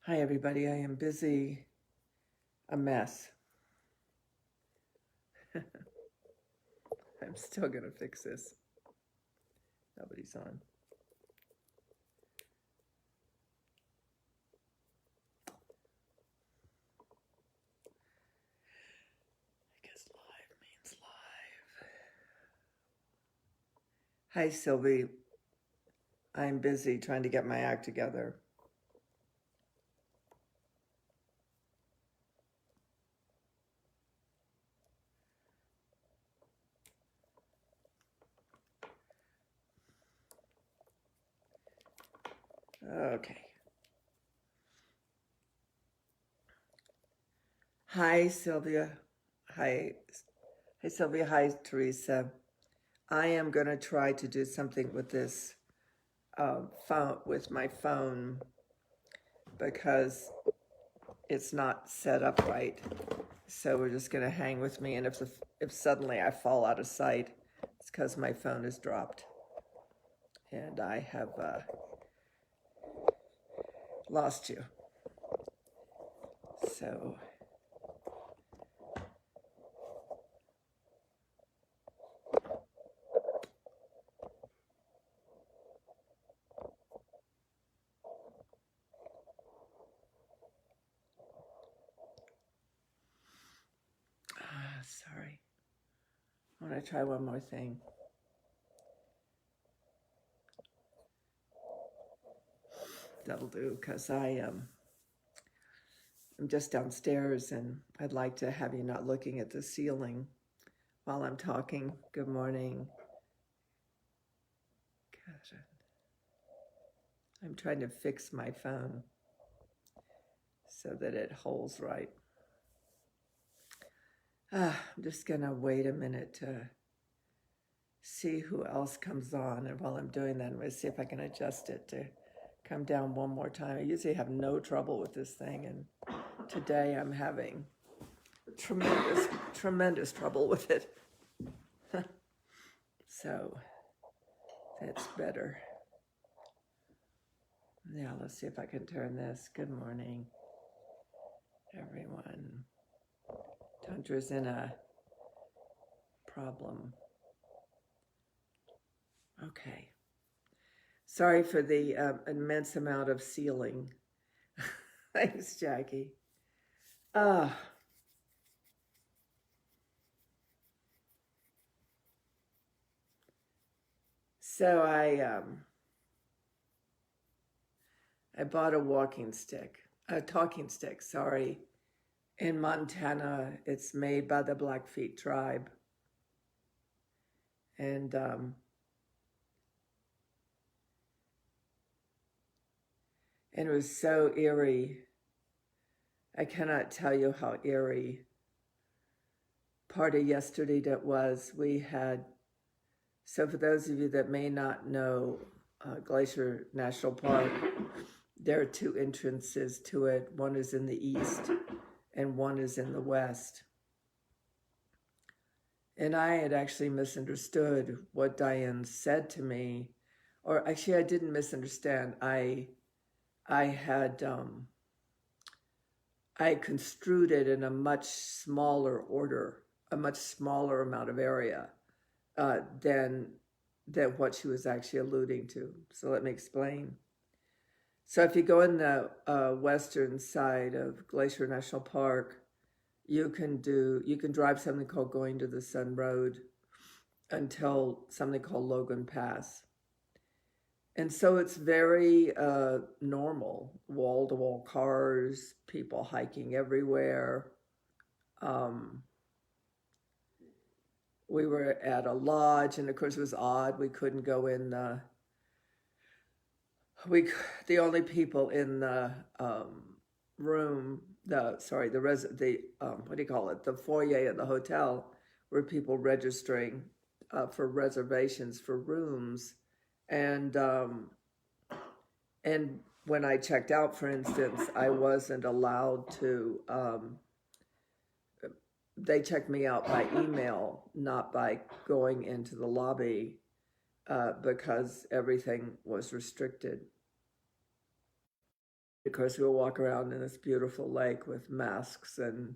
Hi, everybody. I am busy, a mess. I'm still going to fix this. Nobody's on. I guess live means live. Hi, Sylvie. I'm busy trying to get my act together. Okay. Hi, Sylvia. Hi. Hi, Sylvia. Hi, Teresa. I am going to try to do something with this phone, with my phone, because it's not set up right. So we're just going to hang with me. And if suddenly I fall out of sight, it's because my phone is dropped. And I have lost you. So sorry. I want to try one more thing. That'll do, because I'm just downstairs and I'd like to have you not looking at the ceiling while I'm talking. Good morning. Gosh, I'm trying to fix my phone so that it holds right. I'm just gonna wait a minute to see who else comes on, and while I'm doing that, I'm gonna see if I can adjust it to come down one more time. I usually have no trouble with this thing, and today I'm having tremendous trouble with it. So that's better. Now let's see if I can turn this. Good morning, everyone. Tantra's in a problem. Okay. Sorry for the immense amount of ceiling. Thanks, Jackie. So I bought a talking stick, sorry, in Montana. It's made by the Blackfeet tribe. And it was so eerie. I cannot tell you how eerie part of yesterday that was. So for those of you that may not know Glacier National Park, there are two entrances to it. One is in the east and one is in the west. And I had actually misunderstood what Diane said to me, or actually I didn't misunderstand. I construed it in a much smaller order, a much smaller amount of area than what she was actually alluding to. So let me explain. So if you go in the western side of Glacier National Park, you can drive something called Going to the Sun Road until something called Logan Pass. And so it's very normal, wall-to-wall cars, people hiking everywhere. We were at a lodge, and of course it was odd. We couldn't go in the only people in the room, the foyer at the hotel, were people registering for reservations for rooms, and when I checked out, for instance, I wasn't allowed to. They checked me out by email, not by going into the lobby, because everything was restricted. of course, we would walk around in this beautiful lake with masks, and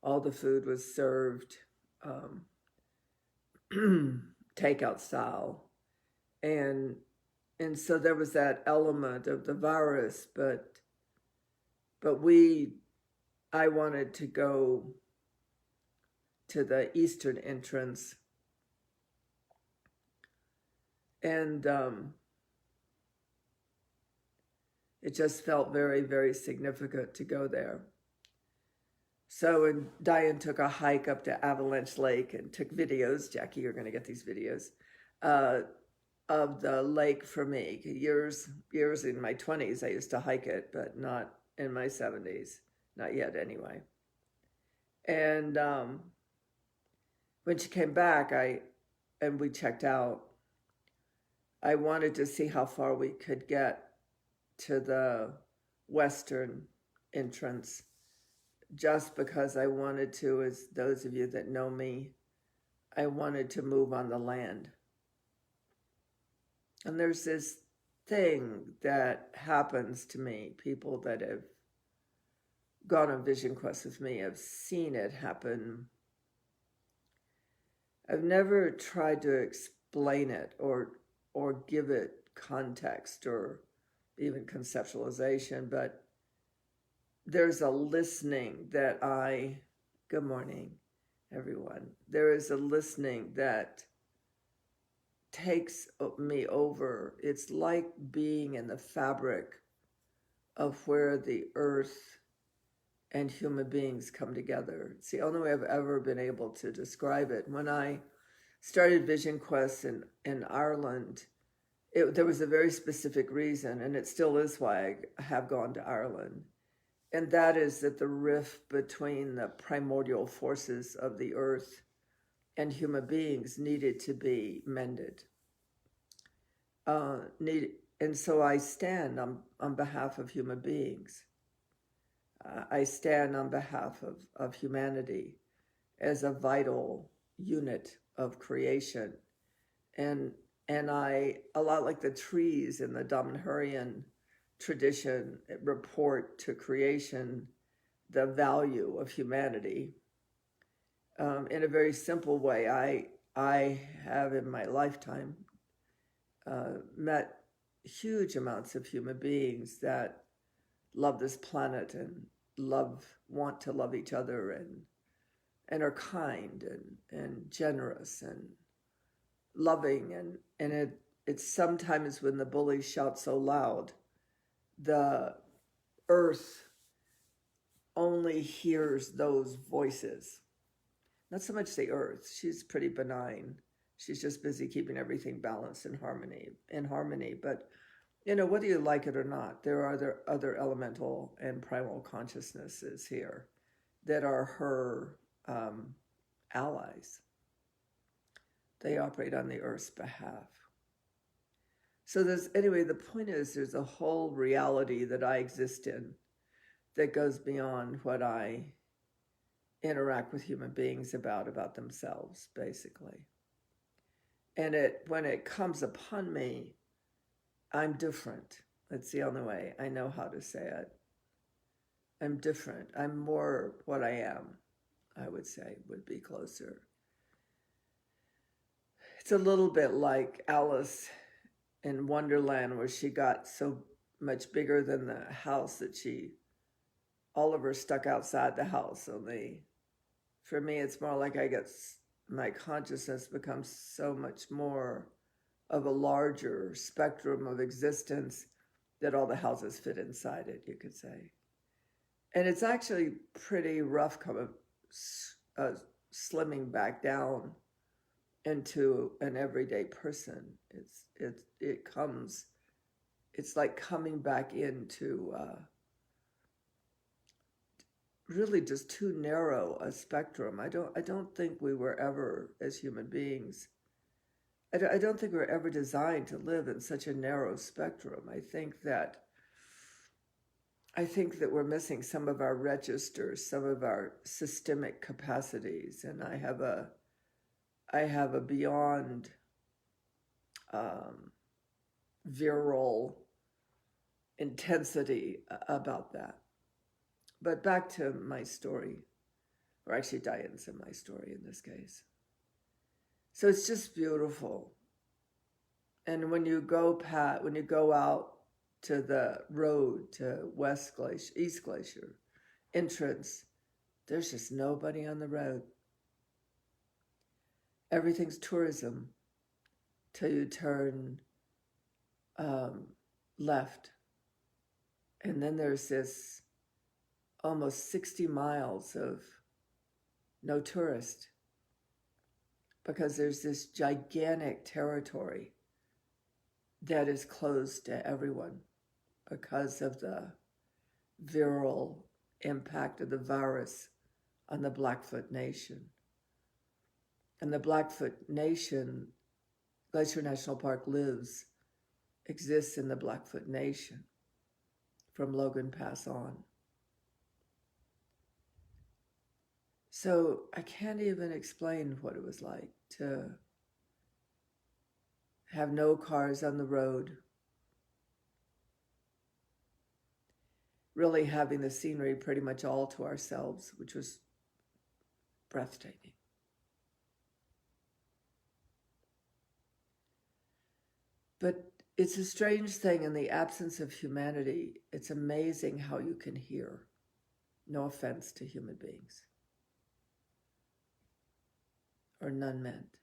all the food was served takeout style. And so there was that element of the virus, but I wanted to go to the eastern entrance, and it just felt very, very significant to go there. So, and Diane took a hike up to Avalanche Lake and took videos. Jackie, you're going to get these videos of the lake for me. Years in my 20s, I used to hike it, but not in my 70s, not yet anyway. And when she came back, and we checked out, I wanted to see how far we could get to the western entrance, just because I wanted to, as those of you that know me, I wanted to move on the land. And there's this thing that happens to me. People that have gone on Vision Quest with me have seen it happen. I've never tried to explain it or give it context or even conceptualization, but there's a listening that good morning, everyone. There is a listening that takes me over. It's like being in the fabric of where the earth and human beings come together. It's the only way I've ever been able to describe it. When I started Vision Quest in Ireland, there was a very specific reason, and it still is why I have gone to Ireland. And that is that the rift between the primordial forces of the earth and human beings needed to be mended. And so I stand on behalf of human beings. I stand on behalf of humanity as a vital unit of creation. And I, a lot like the trees in the Damanhurian tradition, report to creation the value of humanity. In a very simple way, I have in my lifetime met huge amounts of human beings that love this planet and want to love each other and are kind and generous and loving, and it's sometimes when the bullies shout so loud, the earth only hears those voices. Not so much the earth. She's pretty benign. She's just busy keeping everything balanced in harmony. But, whether you like it or not, there are other elemental and primal consciousnesses here that are her allies. They operate on the earth's behalf. So the point is, there's a whole reality that I exist in that goes beyond what I interact with human beings about themselves, basically. And when it comes upon me, I'm different. That's the only way I know how to say it. I'm different. I'm more what I am, I would say, would be closer. It's a little bit like Alice in Wonderland, where she got so much bigger than the house that Oliver stuck outside the house. Only for me, it's more like my consciousness becomes so much more of a larger spectrum of existence that all the houses fit inside it, you could say. And it's actually pretty rough slimming back down into an everyday person. It's like coming back into really just too narrow a spectrum. I don't think we were ever, as human beings, I don't think we were ever designed to live in such a narrow spectrum. I think that we're missing some of our registers, some of our systemic capacities, and I have a beyond virile intensity about that. But back to my story, or actually Diane's in my story in this case. So it's just beautiful. And when you go out to the road to East Glacier entrance, there's just nobody on the road. Everything's tourism till you turn left. And then there's this almost 60 miles of no tourist, because there's this gigantic territory that is closed to everyone because of the viral impact of the virus on the Blackfoot Nation. And the Blackfoot Nation, Glacier National Park exists in the Blackfoot Nation from Logan Pass on. So I can't even explain what it was like to have no cars on the road, really having the scenery pretty much all to ourselves, which was breathtaking. But it's a strange thing, in the absence of humanity, it's amazing how you can hear. No offense to human beings, or none meant.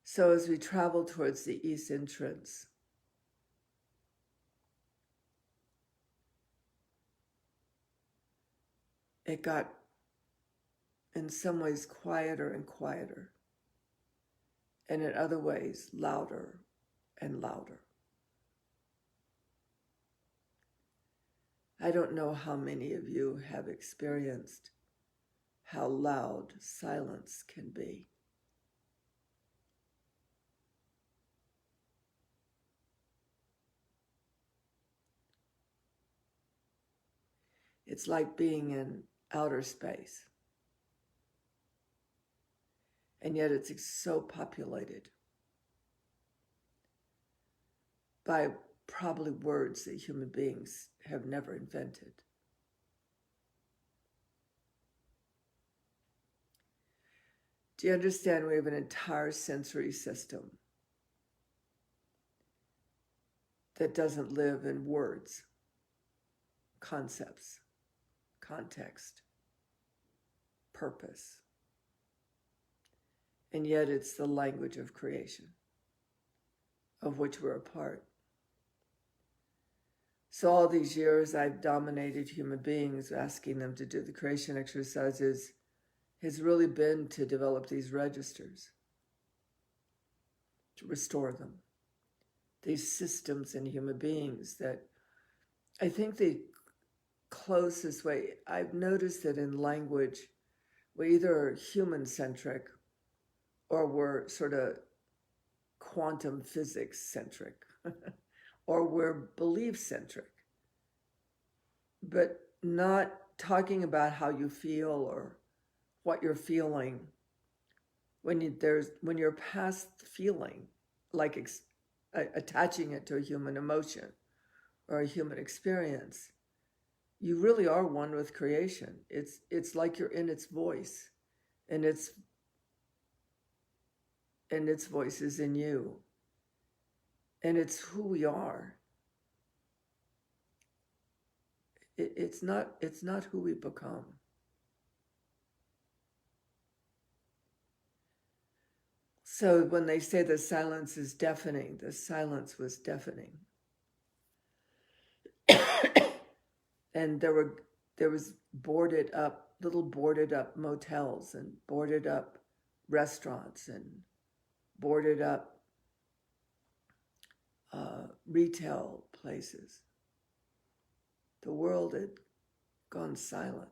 So as we travel towards the east entrance, it got, in some ways, quieter and quieter, and in other ways, louder and louder. I don't know how many of you have experienced how loud silence can be. It's like being in outer space. And yet it's so populated by probably words that human beings have never invented. Do you understand? We have an entire sensory system that doesn't live in words, concepts, context, purpose. And yet it's the language of creation, of which we're a part. So all these years I've dominated human beings, asking them to do the creation exercises, has really been to develop these registers, to restore them. These systems in human beings that I think the closest way, I've noticed that in language, we're either human-centric or we're sort of quantum physics-centric, or we're belief-centric, but not talking about how you feel or what you're feeling. When you're past feeling, like attaching it to a human emotion or a human experience, you really are one with creation. It's like you're in its voice, and its voice is in you, and it's who we are. It's not who we become. So when they say the silence is deafening, the silence was deafening. And there was little boarded up motels and boarded up restaurants and boarded up retail places. The world had gone silent.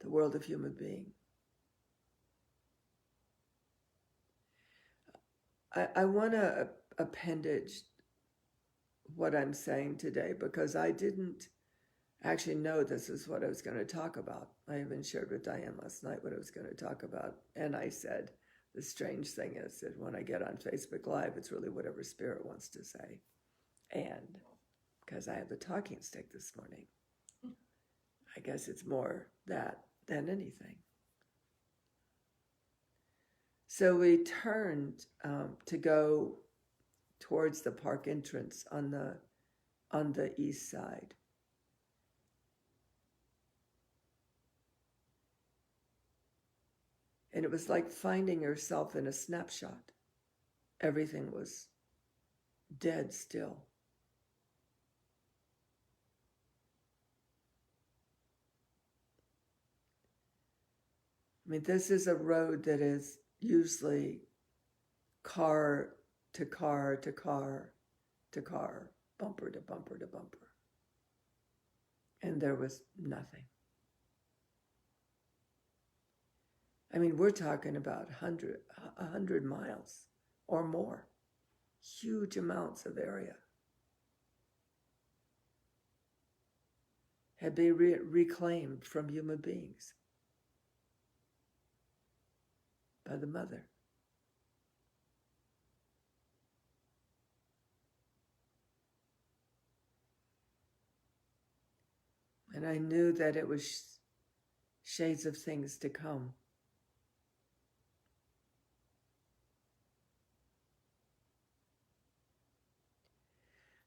The world of human being. I want to appendage what I'm saying today, because I didn't actually know this is what I was going to talk about. I even shared with Diane last night what I was going to talk about. And I said, the strange thing is that when I get on Facebook Live, it's really whatever Spirit wants to say. And because I had the talking stick this morning, I guess it's more that than anything. So we turned to go towards the park entrance on the east side. And it was like finding yourself in a snapshot. Everything was dead still. I mean, this is a road that is usually car to car to car to car, bumper to bumper to bumper. And there was nothing. I mean, we're talking about 100 miles or more, huge amounts of area had been reclaimed from human beings by the mother. And I knew that it was shades of things to come.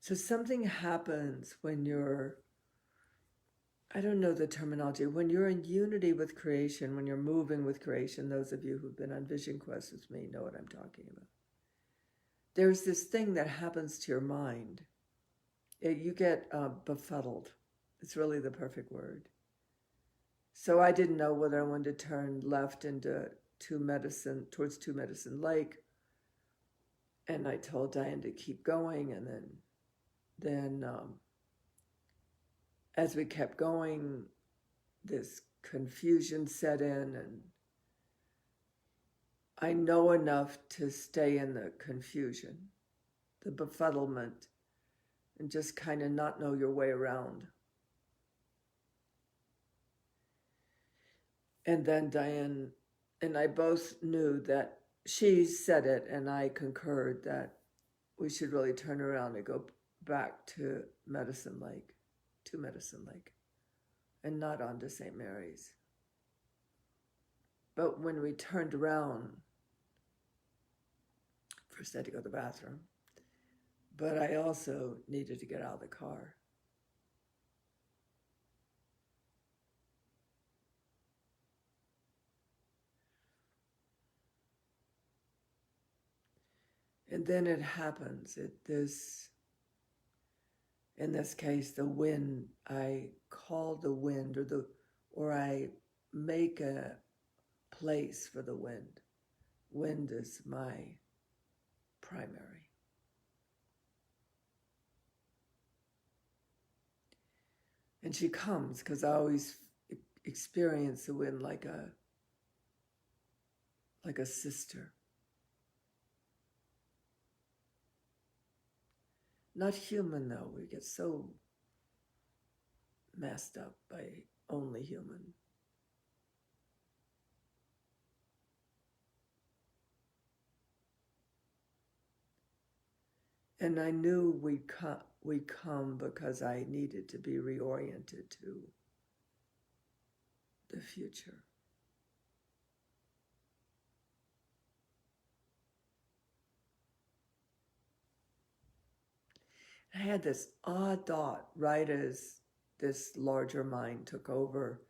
So something happens when you're, I don't know the terminology, when you're in unity with creation, when you're moving with creation. Those of you who've been on Vision Quest with me know what I'm talking about. There's this thing that happens to your mind. You get befuddled. It's really the perfect word. So I didn't know whether I wanted to turn left into towards Two Medicine Lake. And I told Diane to keep going. And then as we kept going, this confusion set in, and I know enough to stay in the confusion, the befuddlement, and just kind of not know your way around. And then Diane and I both knew that she said it, and I concurred that we should really turn around and go back to Medicine Lake, and not on to St. Mary's. But when we turned around, first I had to go to the bathroom, but I also needed to get out of the car. And then it happens. In this case, the wind, I call the wind, or I make a place for the wind. Wind is my primary. And she comes because I always experience the wind like a sister. Not human, though. We get so messed up by only human. And I knew we'd come because I needed to be reoriented to the future. I had this odd thought right as this larger mind took over,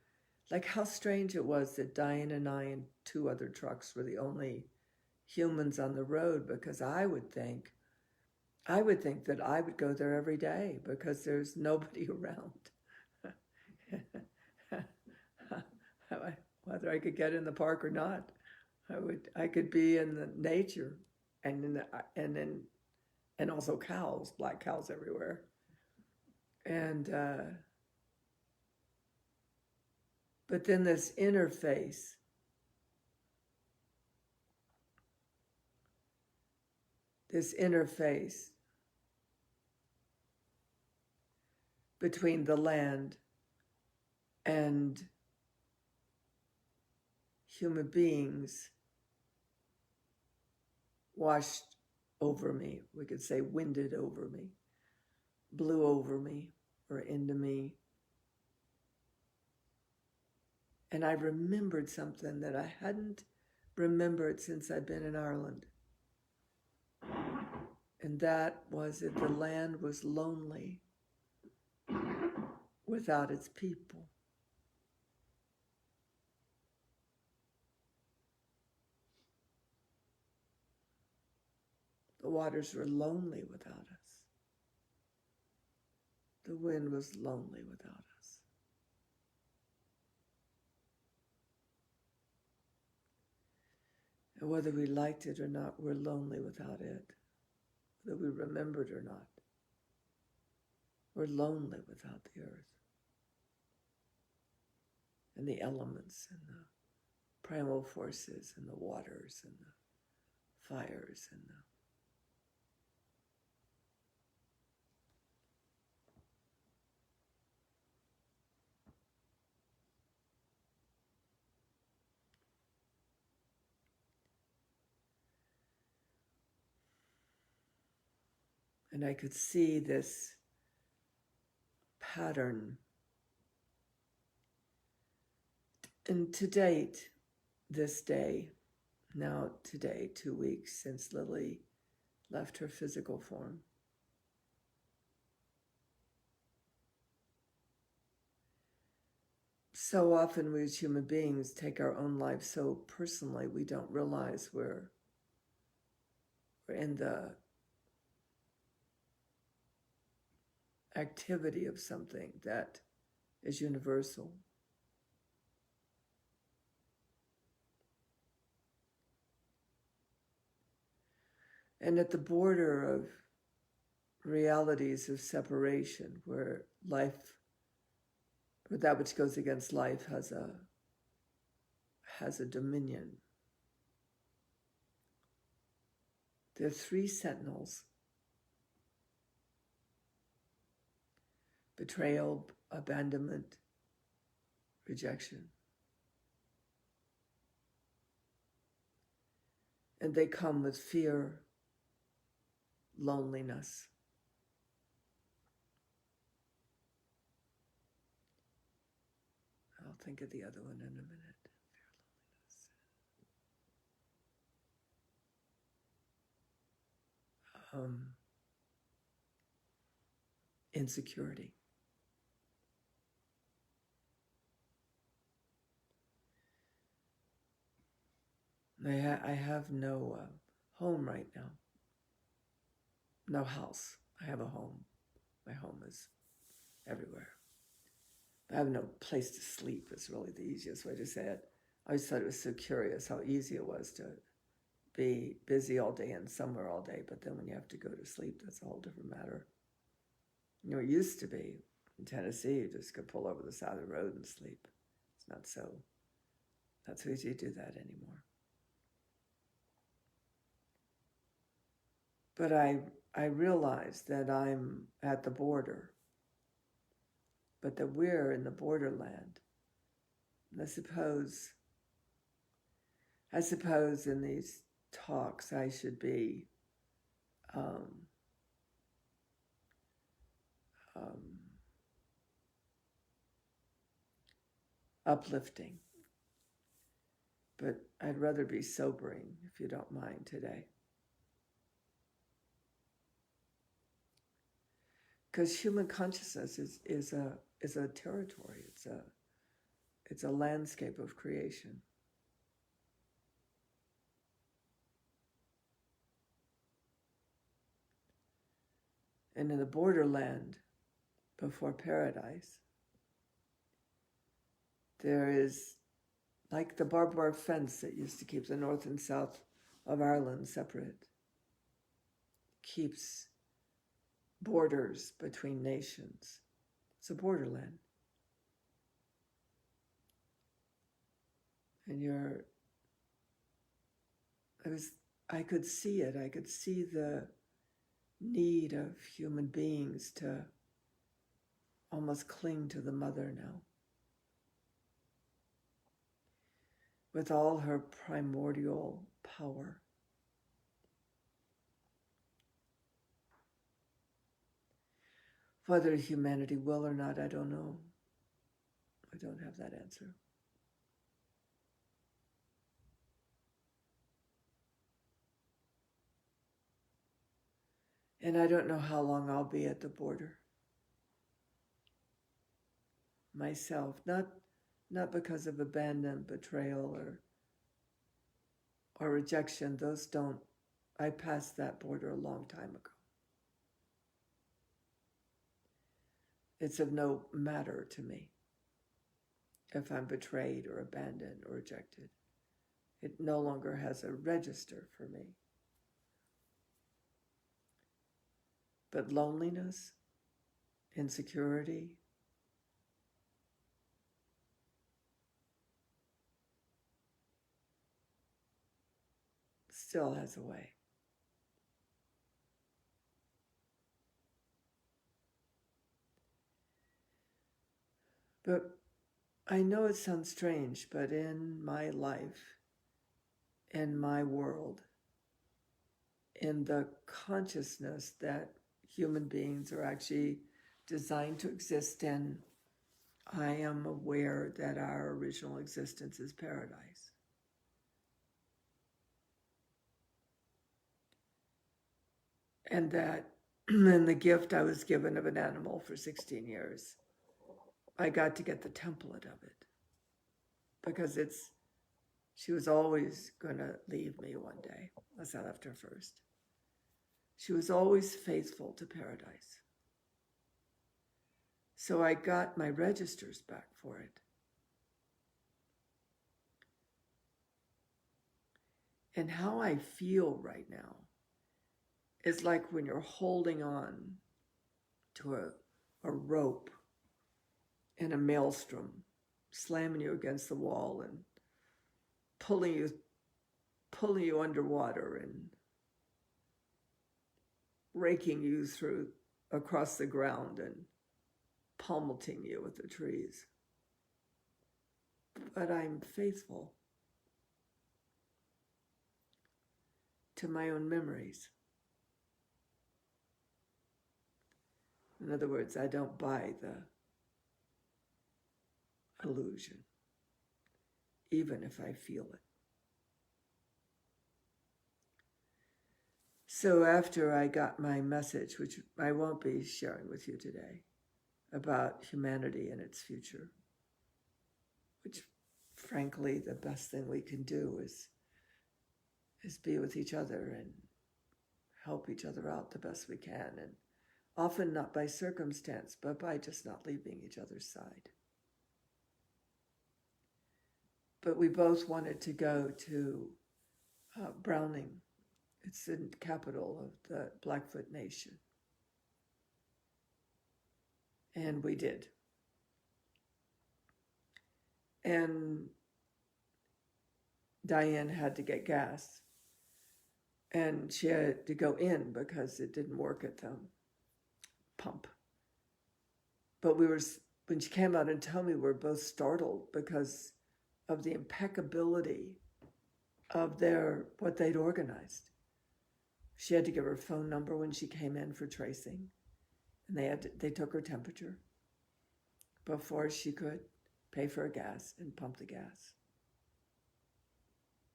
like how strange it was that Diane and I and 2 other trucks were the only humans on the road, because I would think that I would go there every day because there's nobody around. Whether I could get in the park or not, I could be in the nature, and also cows, black cows everywhere. And but then this interface, between the land and human beings washed over me. We could say winded over me, blew over me or into me. And I remembered something that I hadn't remembered since I'd been in Ireland. And that was that the land was lonely without its people. The waters were lonely without us. The wind was lonely without us. And whether we liked it or not, we're lonely without it. Whether we remembered or not, we're lonely without the earth and the elements and the primal forces and the waters and the fires and the and I could see this pattern. And to date, this day, now today, 2 weeks since Lily left her physical form, so often we as human beings take our own lives so personally, we don't realize we're in the activity of something that is universal. And at the border of realities of separation, where life, where that which goes against life has a dominion, there are 3 sentinels: betrayal, abandonment, rejection. And they come with fear, loneliness. I'll think of the other one in a minute. Fear, loneliness. Insecurity. I have no home right now. No house. I have a home. My home is everywhere. I have no place to sleep is really the easiest way to say it. I always thought it was so curious how easy it was to be busy all day and somewhere all day, but then when you have to go to sleep, that's a whole different matter. You know, it used to be in Tennessee, you just could pull over the side of the road and sleep. It's not so easy to do that anymore. But I realize that I'm at the border, but that we're in the borderland. And I suppose in these talks I should be uplifting, but I'd rather be sobering, if you don't mind, today. Because human consciousness is a territory. It's a landscape of creation. And in the borderland, before paradise, there is like the barbed wire fence that used to keep the north and south of Ireland separate, keeps borders between nations. It's a borderland. And I could see it. I could see the need of human beings to almost cling to the mother now. With all her primordial power. Whether humanity will or not, I don't know. I don't have that answer. And I don't know how long I'll be at the border myself, not because of abandon, betrayal, or rejection. Those don't, I passed that border a long time ago. It's of no matter to me if I'm betrayed or abandoned or rejected. It no longer has a register for me. But loneliness, insecurity, still has a way. But I know it sounds strange, but in my life, in my world, in the consciousness that human beings are actually designed to exist in, I am aware that our original existence is paradise. And that in the gift I was given of an animal for 16 years, I got to get the template of it. Because she was always going to leave me one day, unless I left her first. She was always faithful to paradise. So I got my registers back for it. And how I feel right now is like when you're holding on to a rope in a maelstrom, slamming you against the wall and pulling you underwater and raking you through across the ground and pummeling you with the trees. But I'm faithful to my own memories. In other words, I don't buy the illusion, even if I feel it. So after I got my message, which I won't be sharing with you today, about humanity and its future, which frankly, the best thing we can do is be with each other and help each other out the best we can, and often not by circumstance, but by just not leaving each other's side. But we both wanted to go to Browning. It's the capital of the Blackfoot Nation. And we did. And Diane had to get gas. And she had to go in because it didn't work at the pump. But when she came out and told me, we were both startled because of the impeccability of what they'd organized. She had to give her phone number when she came in for tracing, and they took her temperature before she could pay for her gas and pump the gas.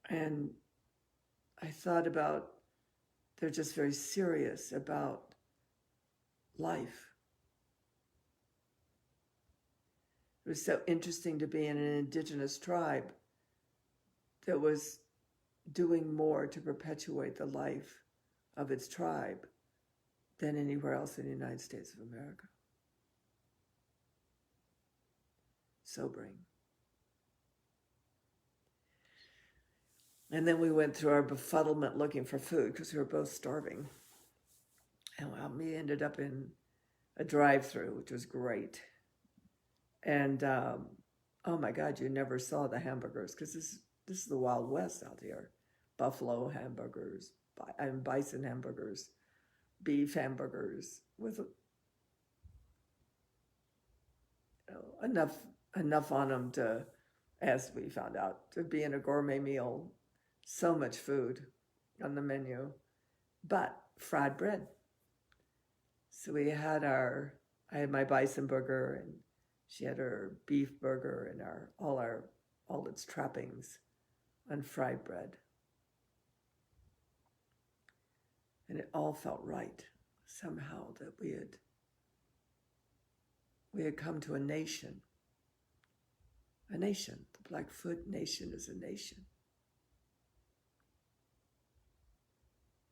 And I thought about, they're just very serious about life. It was so interesting to be in an indigenous tribe that was doing more to perpetuate the life of its tribe than anywhere else in the United States of America. Sobering. And then we went through our befuddlement looking for food because we were both starving. And we ended up in a drive-through, which was great. And oh my God, you never saw the hamburgers because this is the Wild West out here. Buffalo hamburgers, bison hamburgers, beef hamburgers with enough on them to, as we found out, to be in a gourmet meal. So much food on the menu, but fried bread. So we had our I had my bison burger, and she had her beef burger, and all its trappings on fried bread. And it all felt right somehow that we had come to a nation. A nation. The Blackfoot Nation is a nation.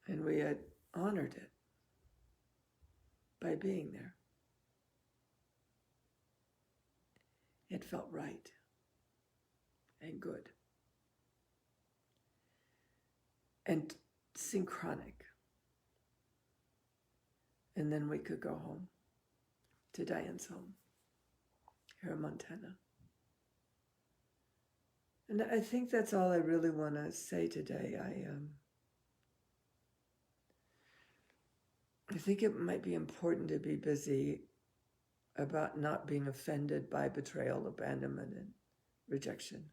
And we had honored it by being there. It felt right and good and synchronic. And then we could go home to Diane's home here in Montana. And I think that's all I really want to say today. I think it might be important to be busy about not being offended by betrayal, abandonment, and rejection.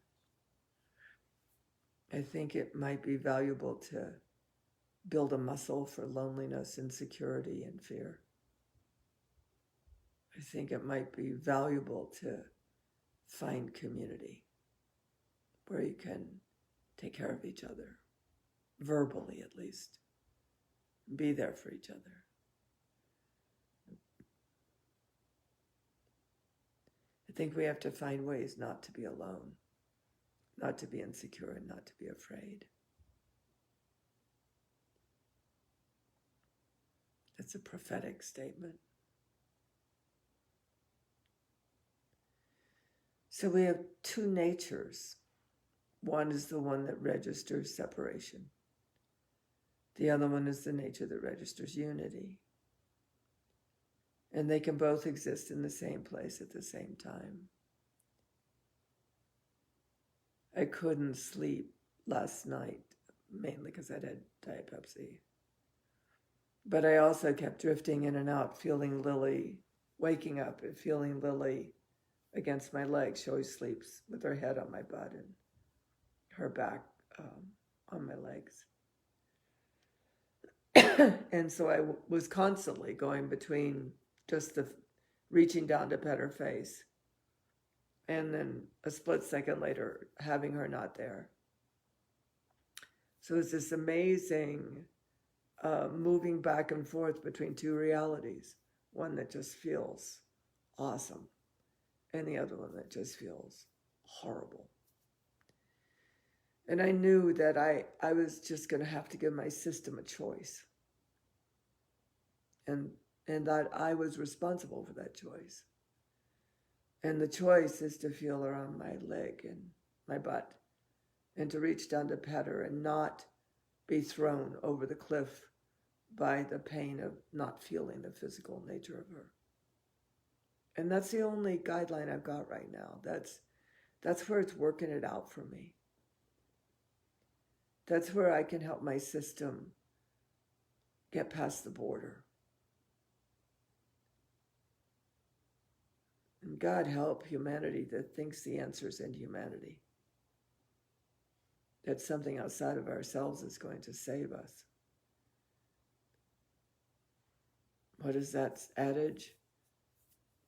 I think it might be valuable to build a muscle for loneliness, insecurity, and fear. I think it might be valuable to find community where you can take care of each other, verbally at least, be there for each other. I think we have to find ways not to be alone, not to be insecure, and not to be afraid. It's a prophetic statement. So we have two natures. One is the one that registers separation. The other one is the nature that registers unity. And they can both exist in the same place at the same time. I couldn't sleep last night, mainly because I'd had Diet Pepsi. But I also kept drifting in and out, feeling Lily, waking up and feeling Lily against my legs. She always sleeps with her head on my butt and her back on my legs. And so I was constantly going between just the reaching down to pet her face, and then a split second later, having her not there. So it's this amazing moving back and forth between two realities, one that just feels awesome, and the other one that just feels horrible. And I knew that I was just going to have to give my system a choice. And that I was responsible for that choice. And the choice is to feel her on my leg and my butt, and to reach down to pet her and not be thrown over the cliff by the pain of not feeling the physical nature of her. And that's the only guideline I've got right now. That's where it's working it out for me. That's where I can help my system get past the border. And God help humanity that thinks the answer's in humanity. That something outside of ourselves is going to save us. What is that adage?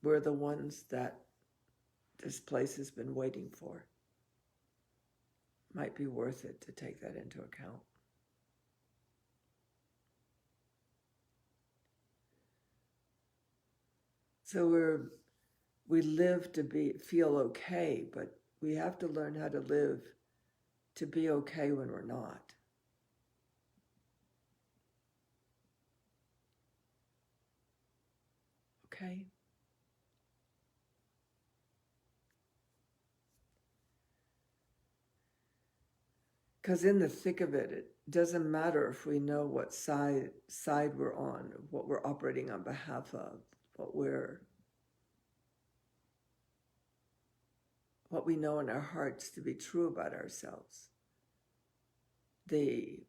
We're the ones that this place has been waiting for. Might be worth it to take that into account. So we live to feel okay, but we have to learn how to live to be okay when we're not. Okay? Because in the thick of it, it doesn't matter if we know what side we're on, what we're operating on behalf of, what we know in our hearts to be true about ourselves. The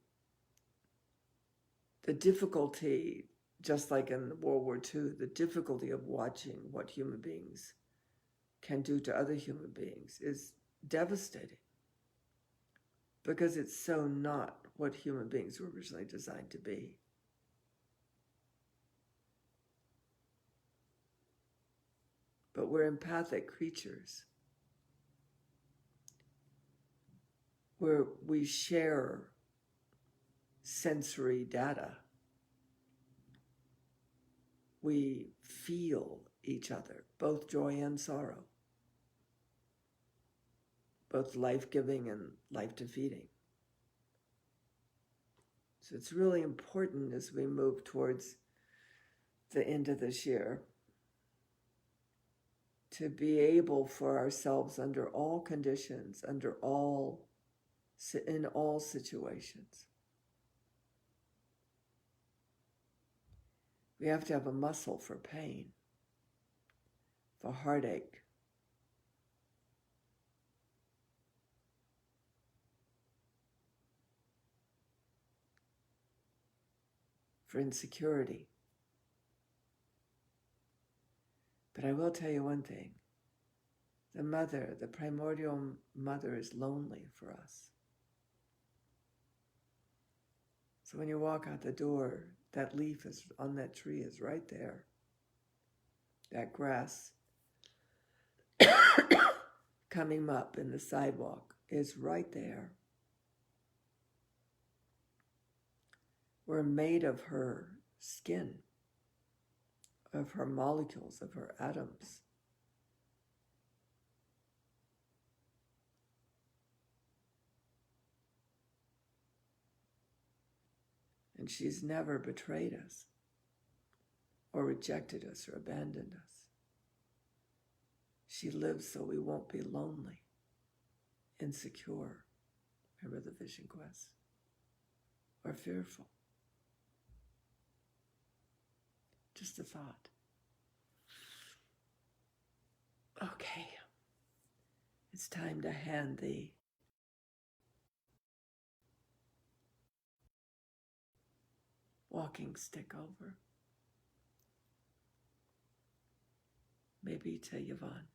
difficulty, just like in World War II, the difficulty of watching what human beings can do to other human beings is devastating, because it's so not what human beings were originally designed to be. but we're empathic creatures where we share sensory data. We feel each other, both joy and sorrow, both life-giving and life-defeating. So it's really important as we move towards the end of this year to be able for ourselves under all conditions, in all situations. We have to have a muscle for pain, for heartache, for insecurity. But I will tell you one thing. The mother, the primordial mother, is lonely for us. So when you walk out the door, that leaf is on that tree is right there. That grass coming up in the sidewalk is right there. We're made of her skin, of her molecules, of her atoms. And she's never betrayed us or rejected us or abandoned us. She lives so we won't be lonely, insecure, remember the vision quest, or fearful. Just a thought. Okay, it's time to hand the walking stick over. Maybe to Yvonne.